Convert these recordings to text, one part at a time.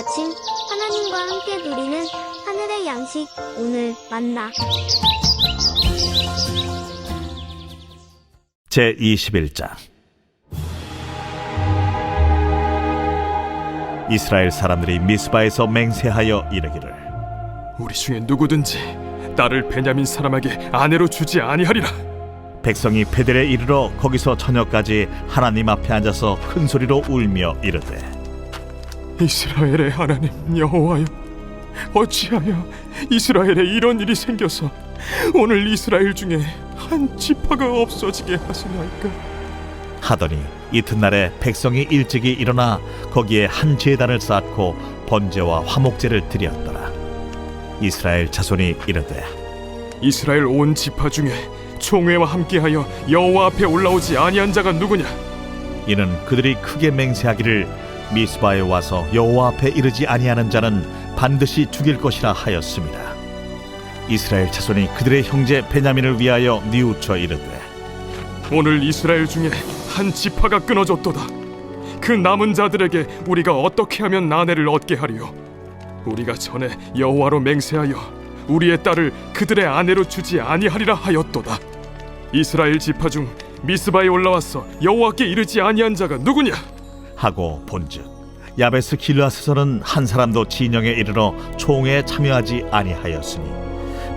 아침 하나님과 함께 누리는 하늘의 양식 오늘 만나. 제21장. 이스라엘 사람들이 미스바에서 맹세하여 이르기를 우리 중에 누구든지 딸을 베냐민 사람에게 아내로 주지 아니하리라. 백성이 베델에 이르러 거기서 저녁까지 하나님 앞에 앉아서 큰 소리로 울며 이르되 이스라엘의 하나님 여호와여, 어찌하여 이스라엘에 이런 일이 생겨서 오늘 이스라엘 중에 한 지파가 없어지게 하시나이까. 하더니 이튿날에 백성이 일찍이 일어나 거기에 한 제단을 쌓고 번제와 화목제를 드렸더라. 이스라엘 자손이 이르되 이스라엘 온 지파 중에 총회와 함께하여 여호와 앞에 올라오지 아니한 자가 누구냐? 이는 그들이 크게 맹세하기를 미스바에 와서 여호와 앞에 이르지 아니하는 자는 반드시 죽일 것이라 하였습니다. 이스라엘 자손이 그들의 형제 베냐민을 위하여 뉘우쳐 이르되 오늘 이스라엘 중에 한 지파가 끊어졌도다. 그 남은 자들에게 우리가 어떻게 하면 아내를 얻게 하리요? 우리가 전에 여호와로 맹세하여 우리의 딸을 그들의 아내로 주지 아니하리라 하였도다. 이스라엘 지파 중 미스바에 올라와서 여호와께 이르지 아니한 자가 누구냐? 하고 본즉 야베스 길르앗에서는 한 사람도 진영에 이르러 총회에 참여하지 아니하였으니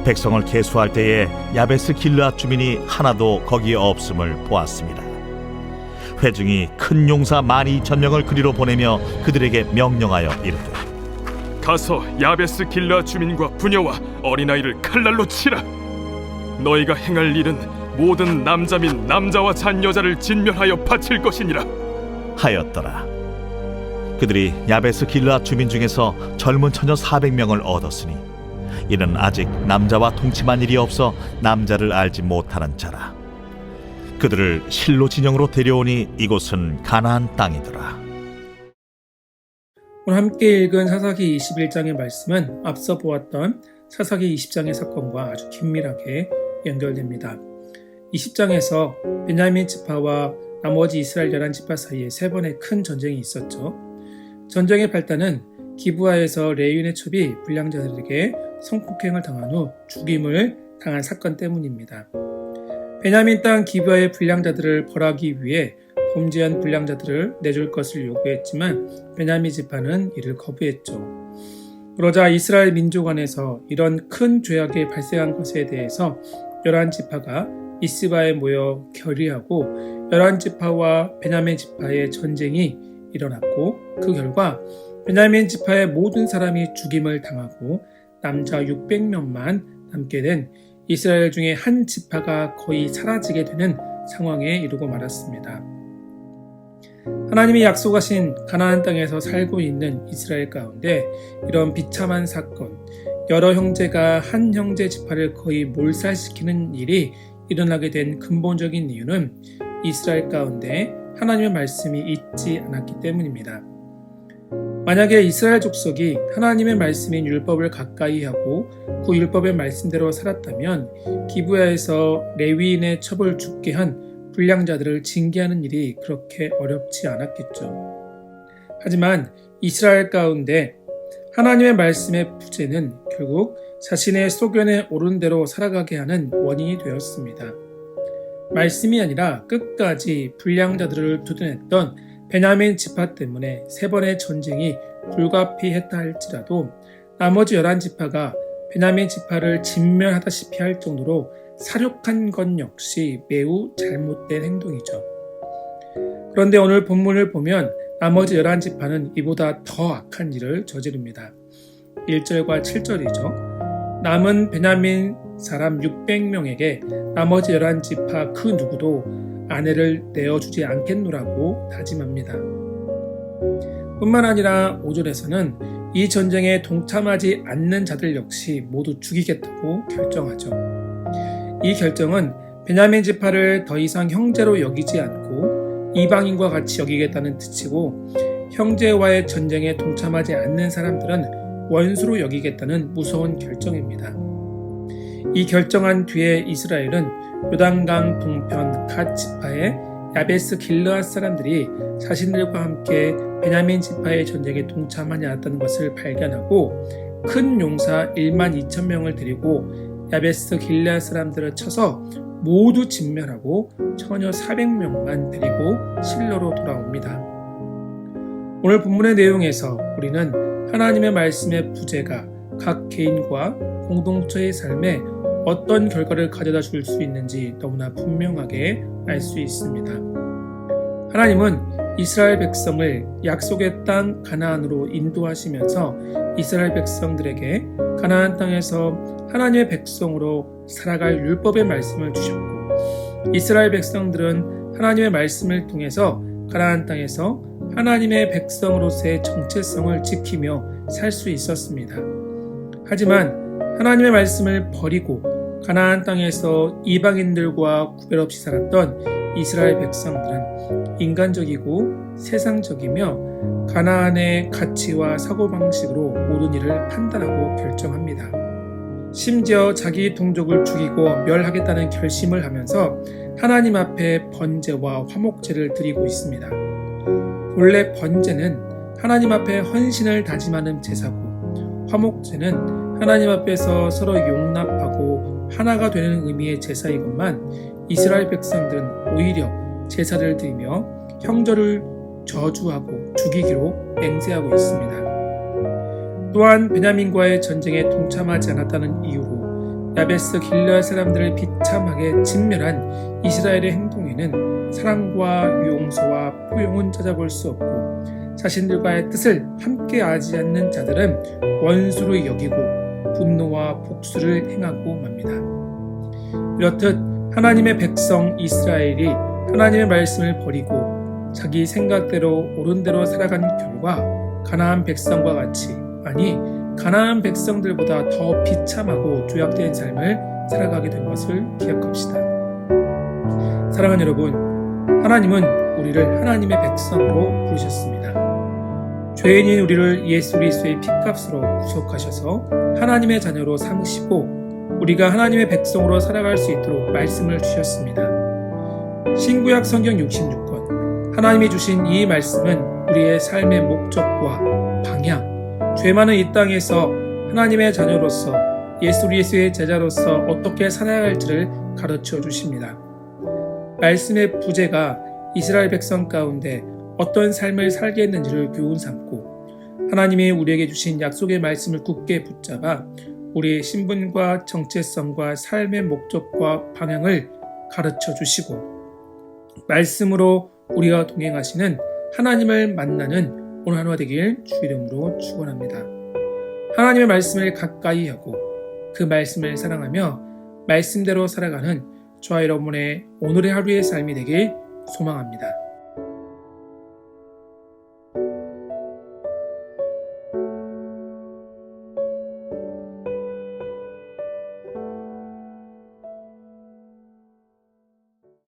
백성을 계수할 때에 야베스 길르앗 주민이 하나도 거기에 없음을 보았습니다. 회중이 큰 용사 12,000명을 그리로 보내며 그들에게 명령하여 이르되 가서 야베스 길르앗 주민과 부녀와 어린아이를 칼날로 치라. 너희가 행할 일은 모든 남자 및 남자와 잔여자를 진멸하여 바칠 것이니라 하였더라. 그들이 야베스 길르앗 주민 중에서 젊은 처녀 400명을 얻었으니 이는 아직 남자와 동침한 일이 없어 남자를 알지 못하는 자라. 그들을 실로 진영으로 데려오니 이곳은 가나안 땅이더라. 오늘 함께 읽은 사사기 21장의 말씀은 앞서 보았던 사사기 20장의 사건과 아주 긴밀하게 연결됩니다. 20장에서 베냐민 지파와 나머지 이스라엘 11지파 사이에 세 번의 큰 전쟁이 있었죠. 전쟁의 발단은 기브아에서 레윈의 첩이 불량자들에게 성폭행을 당한 후 죽임을 당한 사건 때문입니다. 베냐민 땅 기브아의 불량자들을 벌하기 위해 범죄한 불량자들을 내줄 것을 요구했지만 베냐민 지파는 이를 거부했죠. 그러자 이스라엘 민족 안에서 이런 큰 죄악이 발생한 것에 대해서 11지파가 미스바에 모여 결의하고 11지파와 베냐민 지파의 전쟁이 일어났고 그 결과 베냐민 지파의 모든 사람이 죽임을 당하고 남자 600명만 남게 된 이스라엘 중에 한 지파가 거의 사라지게 되는 상황에 이르고 말았습니다. 하나님이 약속하신 가나안 땅에서 살고 있는 이스라엘 가운데 이런 비참한 사건, 여러 형제가 한 형제 지파를 거의 몰살시키는 일이 일어나게 된 근본적인 이유는 이스라엘 가운데 하나님의 말씀이 있지 않았기 때문입니다. 만약에 이스라엘 족속이 하나님의 말씀인 율법을 가까이 하고 그 율법의 말씀대로 살았다면 기브야에서 레위인의 첩을 죽게 한 불량자들을 징계하는 일이 그렇게 어렵지 않았겠죠. 하지만 이스라엘 가운데 하나님의 말씀의 부재는 결국 자신의 소견에 오른 대로 살아가게 하는 원인이 되었습니다. 말씀이 아니라 끝까지 불량자들을 두둔했던 베냐민 지파 때문에 세 번의 전쟁이 불가피했다 할지라도 나머지 11지파가 베냐민 지파를 진멸하다시피 할 정도로 살육한 것 역시 매우 잘못된 행동이죠. 그런데 오늘 본문을 보면 나머지 11지파는 이보다 더 악한 일을 저지릅니다. 1절과 7절이죠. 남은 베냐민 사람 600명에게 나머지 11지파 그 누구도 아내를 내어주지 않겠노라고 다짐합니다. 뿐만 아니라 5절에서는 이 전쟁에 동참하지 않는 자들 역시 모두 죽이겠다고 결정하죠. 이 결정은 베냐민 지파를 더 이상 형제로 여기지 않고 이방인과 같이 여기겠다는 뜻이고 형제와의 전쟁에 동참하지 않는 사람들은 원수로 여기겠다는 무서운 결정입니다. 이 결정한 뒤에 이스라엘은 요단강 동편 갓 지파의 야베스 길르앗 사람들이 자신들과 함께 베냐민 지파의 전쟁에 동참하지 않았다는 것을 발견하고 큰 용사 1만 2천 명을 데리고 야베스 길르앗 사람들을 쳐서 모두 진멸하고 처녀 400명만 데리고 실로로 돌아옵니다. 오늘 본문의 내용에서 우리는 하나님의 말씀의 부재가 각 개인과 공동체의 삶에 어떤 결과를 가져다 줄 수 있는지 너무나 분명하게 알 수 있습니다. 하나님은 이스라엘 백성을 약속의 땅 가나안으로 인도하시면서 이스라엘 백성들에게 가나안 땅에서 하나님의 백성으로 살아갈 율법의 말씀을 주셨고, 이스라엘 백성들은 하나님의 말씀을 통해서 가나안 땅에서 하나님의 백성으로서의 정체성을 지키며 살 수 있었습니다. 하지만 하나님의 말씀을 버리고 가나안 땅에서 이방인들과 구별 없이 살았던 이스라엘 백성들은 인간적이고 세상적이며 가나안의 가치와 사고방식으로 모든 일을 판단하고 결정합니다. 심지어 자기 동족을 죽이고 멸하겠다는 결심을 하면서 하나님 앞에 번제와 화목제를 드리고 있습니다. 본래 번제는 하나님 앞에 헌신을 다짐하는 제사고, 화목제는 하나님 앞에서 서로 용납하고 하나가 되는 의미의 제사이건만, 이스라엘 백성들은 오히려 제사를 드리며 형제를 저주하고 죽이기로 맹세하고 있습니다. 또한 베냐민과의 전쟁에 동참하지 않았다는 이유로 야베스 길르앗 사람들을 비참하게 진멸한 이스라엘의 행동에는 사랑과 용서와 포용은 찾아볼 수 없고, 자신들과의 뜻을 함께하지 않는 자들은 원수로 여기고 분노와 복수를 행하고 맙니다. 이렇듯 하나님의 백성 이스라엘이 하나님의 말씀을 버리고 자기 생각대로 옳은 대로 살아간 결과 가나안 백성과 같이, 아니 가나안 백성들보다 더 비참하고 조약된 삶을 살아가게 된 것을 기억합시다. 사랑하는 여러분, 하나님은 우리를 하나님의 백성으로 부르셨습니다. 죄인인 우리를 예수 그리스도의 피값으로 구속하셔서 하나님의 자녀로 삼으시고 우리가 하나님의 백성으로 살아갈 수 있도록 말씀을 주셨습니다. 신구약 성경 66권, 하나님이 주신 이 말씀은 우리의 삶의 목적과 방향, 죄 많은 이 땅에서 하나님의 자녀로서 예수 그리스도의 제자로서 어떻게 살아야 할지를 가르쳐 주십니다. 말씀의 부재가 이스라엘 백성 가운데 어떤 삶을 살게 했는지를 교훈 삼고, 하나님이 우리에게 주신 약속의 말씀을 굳게 붙잡아 우리의 신분과 정체성과 삶의 목적과 방향을 가르쳐 주시고, 말씀으로 우리와 동행하시는 하나님을 만나는 오늘 하루가 되길 주 이름으로 축원합니다. 하나님의 말씀을 가까이 하고 그 말씀을 사랑하며 말씀대로 살아가는 저와 여러분의 오늘의 하루의 삶이 되길 소망합니다.